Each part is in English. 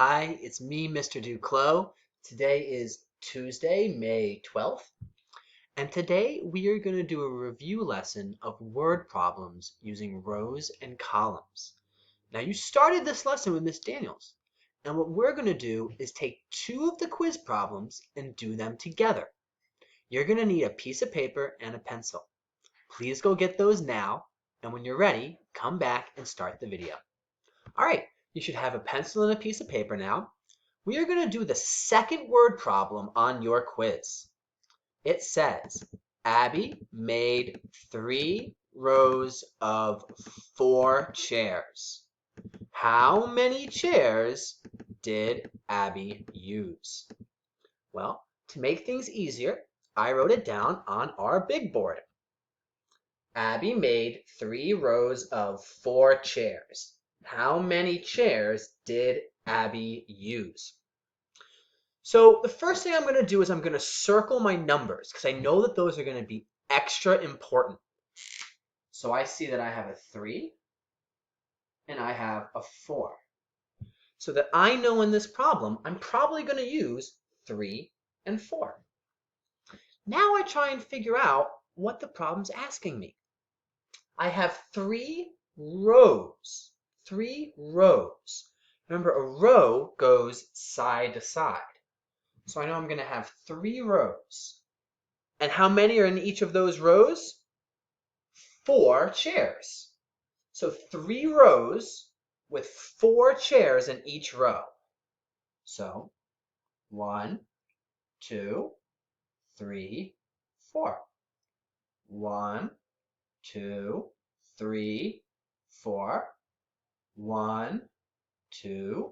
Hi, it's me, Mr. Duclos. Today is Tuesday, May 12th, and today we are going to do a review lesson of word problems using rows and columns. Now, you started this lesson with Miss Daniels, and what we're going to do is take two of the quiz problems and do them together. You're going to need a piece of paper and a pencil. Please go get those now, and when you're ready, come back and start the video. All right, you should have a pencil and a piece of paper now. We are going to do the second word problem on your quiz. It says, Abby made 3 rows of 4 chairs. How many chairs did Abby use? Well, to make things easier, I wrote it down on our big board. Abby made 3 rows of 4 chairs. How many chairs did Abby use? So the first thing I'm going to do is I'm going to circle my numbers because I know that those are going to be extra important. So I see that I have a 3 and I have a 4. So that I know in this problem, I'm probably going to use 3 and 4. Now I try and figure out what the problem's asking me. I have 3 rows. 3 rows. Remember, a row goes side to side. So I know I'm going to have 3 rows. And how many are in each of those rows? 4 chairs. So 3 rows with 4 chairs in each row. So 1, 2, 3, 4. 1, 2, 3, 4. 1, 2,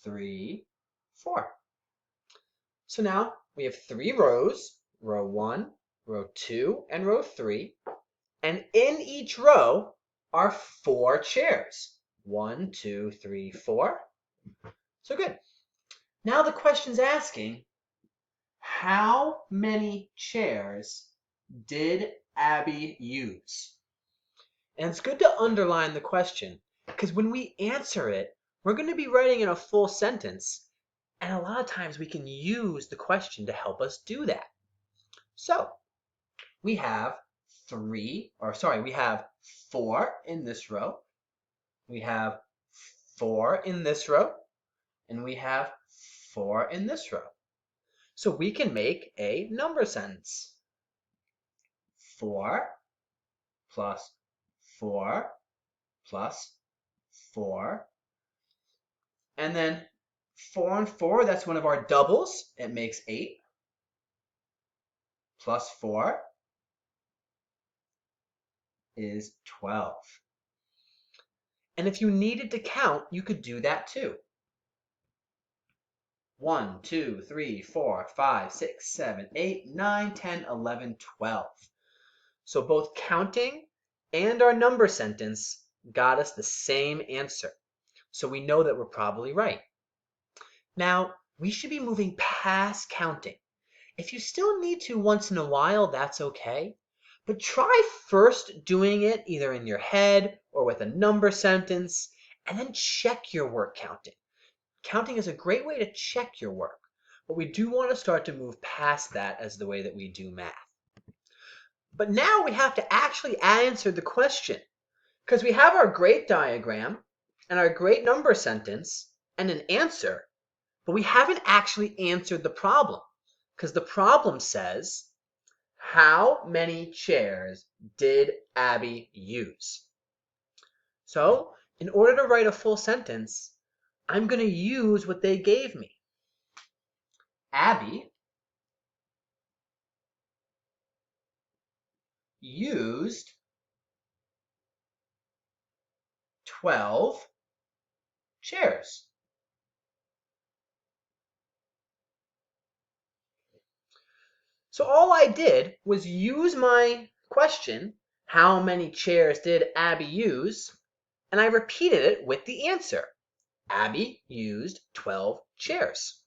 3, 4. So now we have 3 rows, row 1, row 2, and row 3. And in each row are 4 chairs. 1, 2, 3, 4. So good. Now the question's asking, how many chairs did Abby use? And it's good to underline the question because when we answer it, we're going to be writing in a full sentence. And a lot of times we can use the question to help us do that. So we have 4 in this row. We have 4 in this row. And we have 4 in this row. So we can make a number sentence. 4 plus 4 plus 4. And then 4 and 4, that's one of our doubles. It makes 8. Plus 4 is 12. And if you needed to count, you could do that too. 1, 2, 3, 4, 5, 6, 7, 8, 9, 10, 11, 12. So both counting and our number sentence got us the same answer. So we know that we're probably right. Now, we should be moving past counting. If you still need to once in a while, that's okay. But try first doing it either in your head or with a number sentence, and then check your work counting. Counting is a great way to check your work, but we do want to start to move past that as the way that we do math. But now we have to actually answer the question, because we have our great diagram and our great number sentence and an answer, but we haven't actually answered the problem, because the problem says, how many chairs did Abby use? So in order to write a full sentence, I'm going to use what they gave me. Abby used 12 chairs. So all I did was use my question, how many chairs did Abby use? And I repeated it with the answer. Abby used 12 chairs.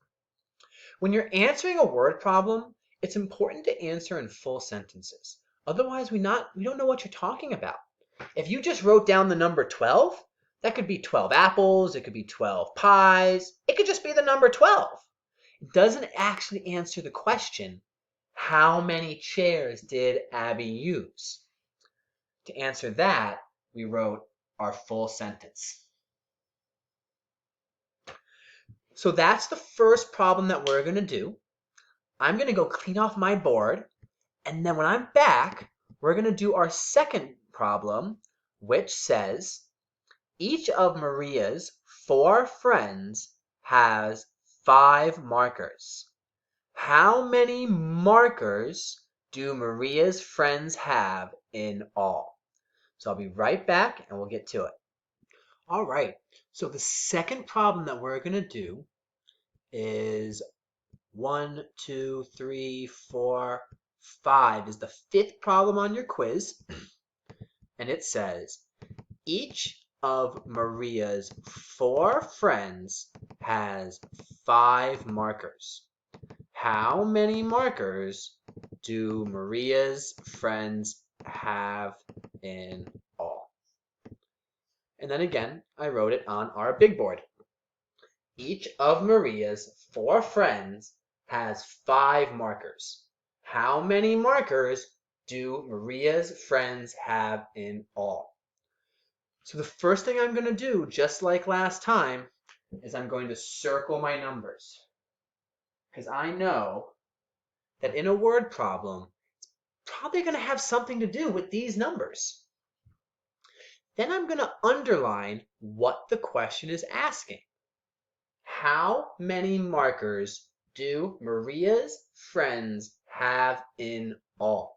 When you're answering a word problem, it's important to answer in full sentences. Otherwise, we don't know what you're talking about. If you just wrote down the number 12, That could be 12 apples, it could be 12 pies, it could just be the number 12. It doesn't actually answer the question, how many chairs did Abby use? To answer that, we wrote our full sentence. So that's the first problem that we're going to do. I'm going to go clean off my board, and then when I'm back, we're going to do our second problem, which says, each of Maria's 4 friends has 5 markers. How many markers do Maria's friends have in all? So I'll be right back and we'll get to it. All right, so the second problem that we're going to do is 1, 2, 3, 4, 5 is the 5th problem on your quiz. And it says, each of Maria's 4 friends has 5 markers. How many markers do Maria's friends have in all? And then again, I wrote it on our big board. Each of Maria's 4 friends has 5 markers. How many markers do Maria's friends have in all? So the first thing I'm going to do, just like last time, is I'm going to circle my numbers. Because I know that in a word problem, it's probably going to have something to do with these numbers. Then I'm going to underline what the question is asking. How many markers do Maria's friends have in all?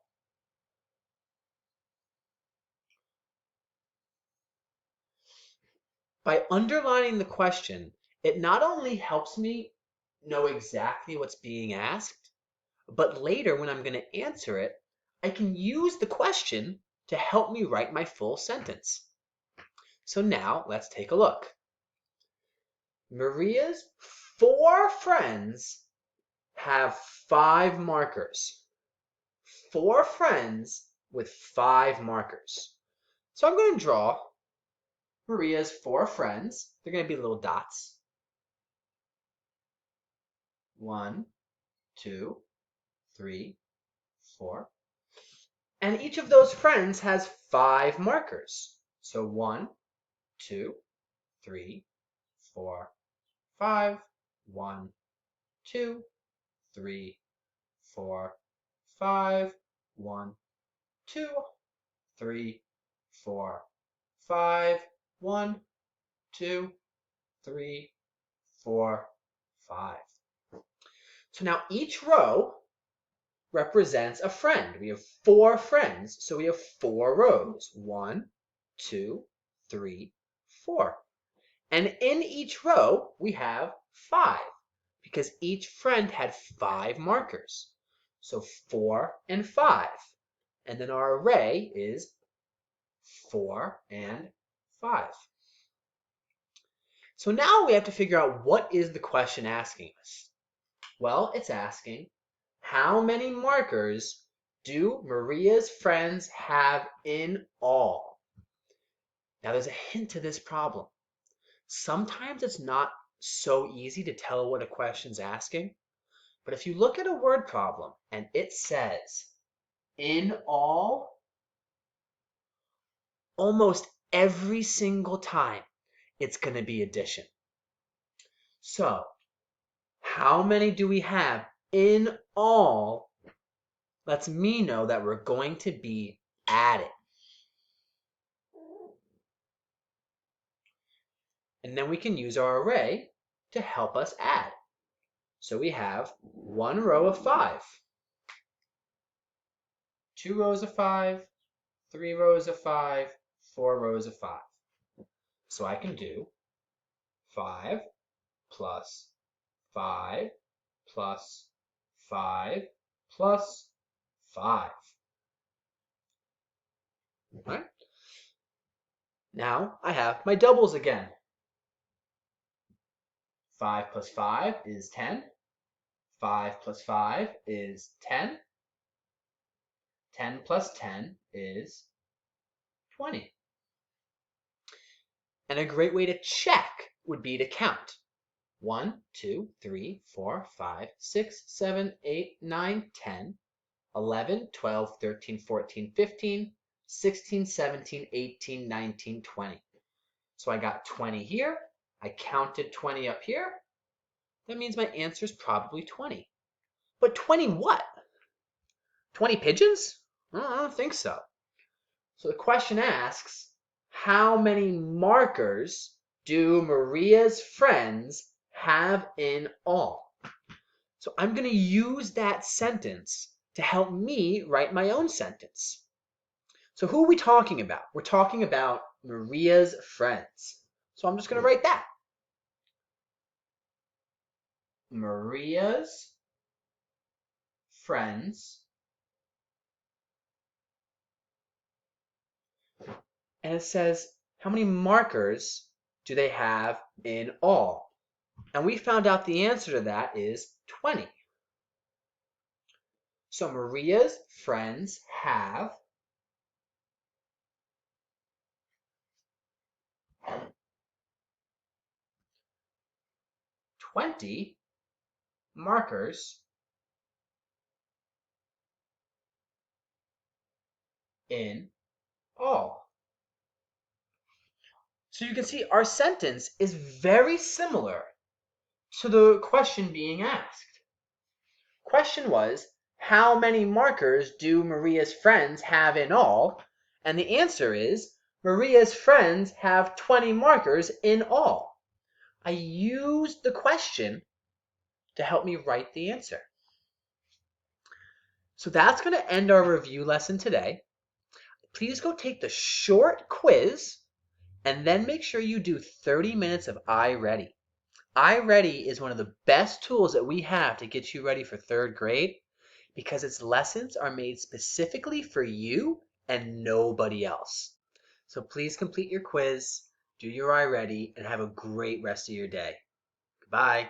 By underlining the question, it not only helps me know exactly what's being asked, but later when I'm going to answer it, I can use the question to help me write my full sentence. So now let's take a look. Maria's 4 friends have 5 markers. 4 friends with 5 markers. So I'm going to draw Maria's 4 friends. They're going to be little dots. 1, 2, 3, 4. And each of those friends has 5 markers. So 1, 2, 3, 4, 5. 1, 2, 3, 4, 5. 1, 2, 3, 4, 5. 1, 2, 3, 4, 5. So now each row represents a friend. We have 4 friends, so we have 4 rows. 1, 2, 3, 4. And in each row, we have 5, because each friend had 5 markers. So 4 and 5. And then our array is 4 and 5. So now we have to figure out, what is the question asking us? Well, it's asking, how many markers do Maria's friends have in all? Now there's a hint to this problem. Sometimes it's not so easy to tell what a question's asking, but if you look at a word problem and it says in all, almost every single time it's going to be addition. So how many do we have in all? Lets me know that we're going to be adding. And then we can use our array to help us add. So we have 1 row of 5, 2 rows of 5, 3 rows of 5, 4 rows of 5. So I can do 5 plus 5 plus 5 plus 5. All right. Now I have my doubles again. 5 plus 5 is 10. 5 plus 5 is 10. 10 plus 10 is 20. And a great way to check would be to count. 1, 2, 3, 4, 5, 6, 7, 8, 9, 10, 11, 12, 13, 14, 15, 16, 17, 18, 19, 20. So I got 20 here. I counted 20 up here. That means my answer is probably 20. But 20 what? 20 pigeons? I don't think so. So the question asks, how many markers do Maria's friends have in all? So I'm going to use that sentence to help me write my own sentence. So who are we talking about? We're talking about Maria's friends. So I'm just going to write that. Maria's friends. And it says, how many markers do they have in all? And we found out the answer to that is 20. So Maria's friends have 20 markers in all. So you can see our sentence is very similar to the question being asked. Question was, how many markers do Maria's friends have in all? And the answer is, Maria's friends have 20 markers in all. I used the question to help me write the answer. So that's going to end our review lesson today. Please go take the short quiz and then make sure you do 30 minutes of iReady. iReady is one of the best tools that we have to get you ready for third grade because its lessons are made specifically for you and nobody else. So please complete your quiz, do your iReady, and have a great rest of your day. Goodbye.